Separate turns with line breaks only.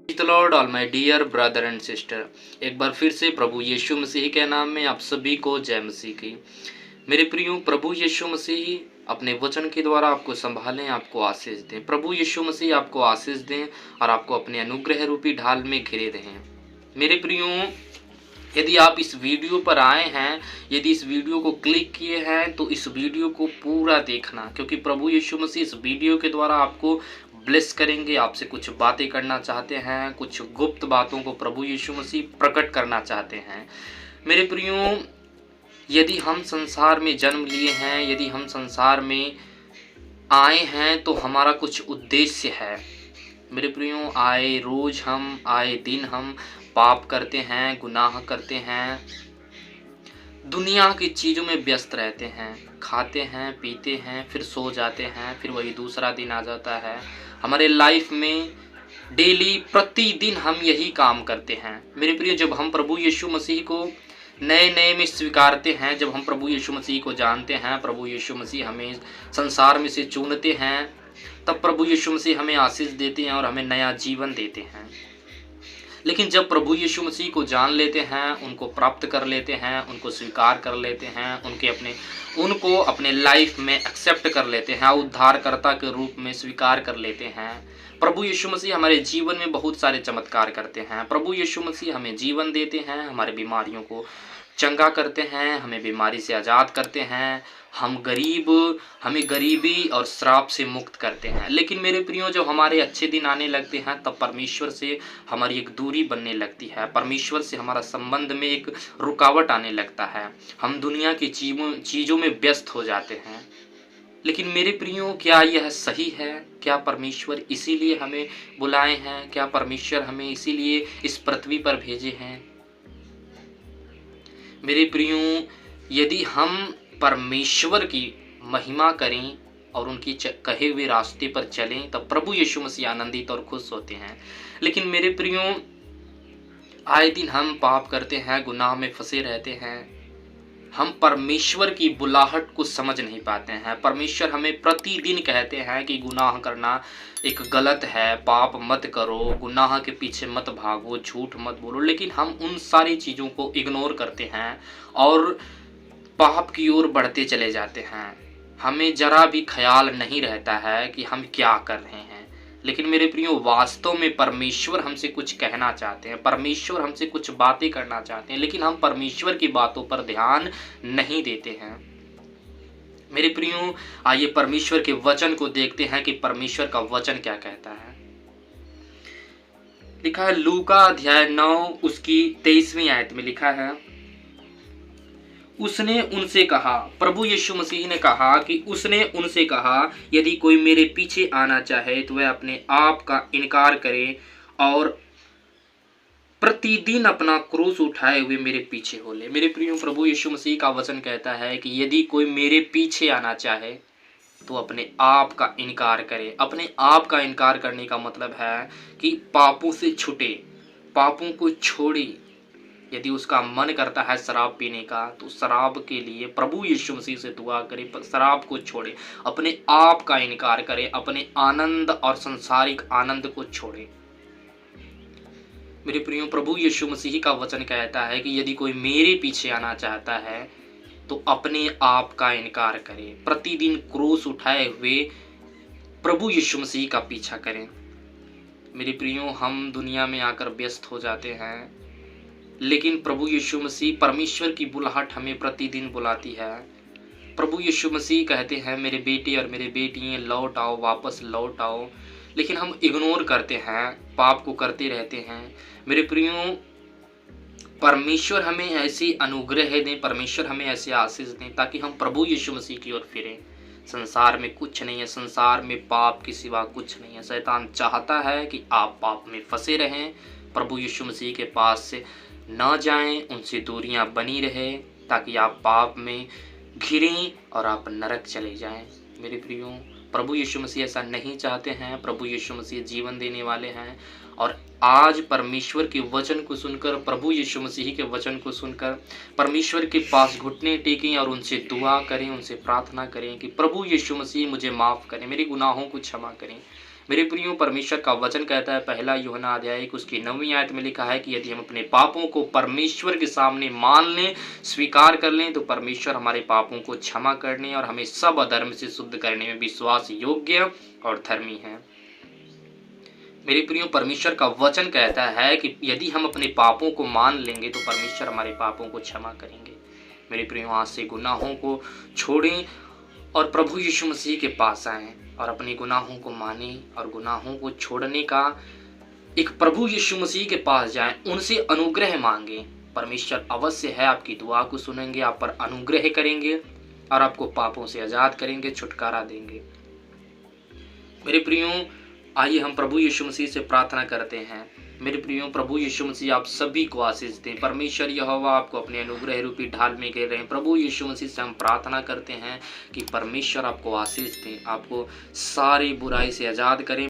The lord all my dear brother and sister, एक बार फिर से प्रभु यीशु मसीह के नाम में आप सभी को जय मसीह की। मेरे प्रियो, प्रभु यीशु मसीह अपने वचन के द्वारा आपको संभालें, आपको आशीष दें। प्रभु यीशु मसीह आपको आशीष दें और आपको अपने अनुग्रह रूपी ढाल में घिरे रहें। मेरे प्रियो, यदि आप इस वीडियो पर आए हैं, यदि इस वीडियो को क्लिक किए हैं, तो इस वीडियो को पूरा देखना, क्योंकि प्रभु यीशु मसीह इस वीडियो के द्वारा आपको ब्लेस करेंगे। आपसे कुछ बातें करना चाहते हैं, कुछ गुप्त बातों को प्रभु यीशु मसीह प्रकट करना चाहते हैं। मेरे प्रियो, यदि हम संसार में जन्म लिए हैं, यदि हम संसार में आए हैं, तो हमारा कुछ उद्देश्य है। मेरे प्रियो, आए दिन हम पाप करते हैं, गुनाह करते हैं, दुनिया की चीज़ों में व्यस्त रहते हैं, खाते हैं, पीते हैं, फिर सो जाते हैं, फिर वही दूसरा दिन आ जाता है। हमारे लाइफ में डेली प्रतिदिन हम यही काम करते हैं। मेरे प्रिय, जब हम प्रभु यीशु मसीह को नए नए में स्वीकारते हैं, जब हम प्रभु यीशु मसीह को जानते हैं, प्रभु यीशु मसीह हमें संसार में से चुनते हैं, तब प्रभु यीशु मसीह हमें आशीष देते हैं और हमें नया जीवन देते हैं। लेकिन जब प्रभु यीशु मसीह को जान लेते हैं, उनको प्राप्त कर लेते हैं, उनको स्वीकार कर लेते हैं, उनको अपने लाइफ में एक्सेप्ट कर लेते हैं, उद्धारकर्ता के रूप में स्वीकार कर लेते हैं, प्रभु यीशु मसीह हमारे जीवन में बहुत सारे चमत्कार करते हैं। प्रभु यीशु मसीह हमें जीवन देते हैं, हमारे बीमारियों को चंगा करते हैं, हमें बीमारी से आज़ाद करते हैं, हमें गरीबी और श्राप से मुक्त करते हैं। लेकिन मेरे प्रियो, जब हमारे अच्छे दिन आने लगते हैं, तब परमेश्वर से हमारी एक दूरी बनने लगती है, परमेश्वर से हमारा संबंध में एक रुकावट आने लगता है, हम दुनिया की चीज़ों में व्यस्त हो जाते हैं। लेकिन मेरे प्रियो, क्या यह सही है? क्या परमेश्वर इसीलिए हमें बुलाए हैं? क्या परमेश्वर हमें इसीलिए इस पृथ्वी पर भेजे हैं? मेरे प्रियो, यदि हम परमेश्वर की महिमा करें और उनकी कहे हुए रास्ते पर चलें, तब प्रभु यीशु मसीह आनंदित और खुश होते हैं। लेकिन मेरे प्रियो, आए दिन हम पाप करते हैं, गुनाह में फंसे रहते हैं, हम परमेश्वर की बुलाहट को समझ नहीं पाते हैं। परमेश्वर हमें प्रतिदिन कहते हैं कि गुनाह करना एक गलत है, पाप मत करो, गुनाह के पीछे मत भागो, झूठ मत बोलो। लेकिन हम उन सारी चीज़ों को इग्नोर करते हैं और पाप की ओर बढ़ते चले जाते हैं। हमें जरा भी ख्याल नहीं रहता है कि हम क्या कर रहे हैं। लेकिन मेरे प्रियो, वास्तव में परमेश्वर हमसे कुछ कहना चाहते हैं, परमेश्वर हमसे कुछ बातें करना चाहते हैं, लेकिन हम परमेश्वर की बातों पर ध्यान नहीं देते हैं। मेरे प्रियो, आइए परमेश्वर के वचन को देखते हैं कि परमेश्वर का वचन क्या कहता है। लिखा है लूका अध्याय 9 उसकी 23वीं आयत में लिखा है, उसने उनसे कहा, प्रभु यीशु मसीह ने कहा कि उसने उनसे कहा, यदि कोई मेरे पीछे आना चाहे तो वह अपने आप का इनकार करे और प्रतिदिन अपना क्रूस उठाए हुए मेरे पीछे हो ले। मेरे प्रियो, प्रभु यीशु मसीह का वचन कहता है कि यदि कोई मेरे पीछे आना चाहे तो अपने आप का इनकार करे। अपने आप का इनकार करने का मतलब है कि पापों से छूटे, पापों को छोड़े। यदि उसका मन करता है शराब पीने का, तो शराब के लिए प्रभु यीशु मसीह से दुआ करे, शराब को छोड़े, अपने आप का इनकार करे, अपने आनंद और संसारिक आनंद को छोड़े। मेरे प्रियो, प्रभु यीशु मसीह का वचन कहता है कि यदि कोई मेरे पीछे आना चाहता है तो अपने आप का इनकार करे, प्रतिदिन क्रूस उठाए हुए प्रभु यीशु मसीह का पीछा करें। मेरे प्रियो, हम दुनिया में आकर व्यस्त हो जाते हैं, लेकिन प्रभु यीशु मसीह, परमेश्वर की बुलाहट हमें प्रतिदिन बुलाती है। प्रभु यीशु मसीह कहते हैं, मेरे बेटे और मेरे बेटियां लौट आओ, वापस लौट आओ। लेकिन हम इग्नोर करते हैं, पाप को करते रहते हैं। मेरे प्रियो, परमेश्वर हमें ऐसी अनुग्रह दें, परमेश्वर हमें ऐसे आशीष दें ताकि हम प्रभु यीशु मसीह की ओर फिरें। संसार में कुछ नहीं है, संसार में पाप के सिवा कुछ नहीं है। शैतान चाहता है कि आप पाप में फंसे रहें, प्रभु यीशु मसीह के पास से न जाएं, उनसे दूरियां बनी रहे, ताकि आप पाप में घिरें और आप नरक चले जाएं। मेरे प्रियो, प्रभु यीशु मसीह ऐसा नहीं चाहते हैं। प्रभु यीशु मसीह जीवन देने वाले हैं और आज परमेश्वर के वचन को सुनकर, प्रभु यीशु मसीह के वचन को सुनकर परमेश्वर के पास घुटने टेकें और उनसे दुआ करें, उनसे प्रार्थना करें कि प्रभु यीशु मसीह मुझे माफ़ करें, मेरे गुनाहों को क्षमा करें। मेरे प्रियो, परमेश्वर का वचन कहता है, पहला यूहन्ना अध्याय 1 उसकी 9वीं आयत में लिखा है कि यदि हम अपने पापों को परमेश्वर के सामने मान लें, स्वीकार कर लें, तो परमेश्वर हमारे पापों को क्षमा करने और हमें सब अधर्म से शुद्ध करने में विश्वास योग्य और धर्मी है। मेरे प्रियो, परमेश्वर का वचन कहता है कि यदि हम अपने पापों को मान लेंगे तो परमेश्वर हमारे पापों को क्षमा करेंगे। मेरे प्रियो, आज से गुनाहों को छोड़ें और प्रभु यीशु मसीह के पास आएं और अपने गुनाहों को मानें और गुनाहों को छोड़ने का एक प्रभु यीशु मसीह के पास जाएं, उनसे अनुग्रह मांगें। परमेश्वर अवश्य है आपकी दुआ को सुनेंगे, आप पर अनुग्रह करेंगे और आपको पापों से आज़ाद करेंगे, छुटकारा देंगे। मेरे प्रियो, आइए हम प्रभु यीशु मसीह से प्रार्थना करते हैं। मेरे प्रियो, प्रभु यीशु मसीह आप सभी को आशीष दें। परमेश्वर यहोवा आपको अपने अनुग्रह रूपी ढाल में घेर रहे हैं। प्रभु यीशु मसीह से हम प्रार्थना करते हैं कि परमेश्वर आपको आशीष दें, आपको सारी बुराई से आज़ाद करें।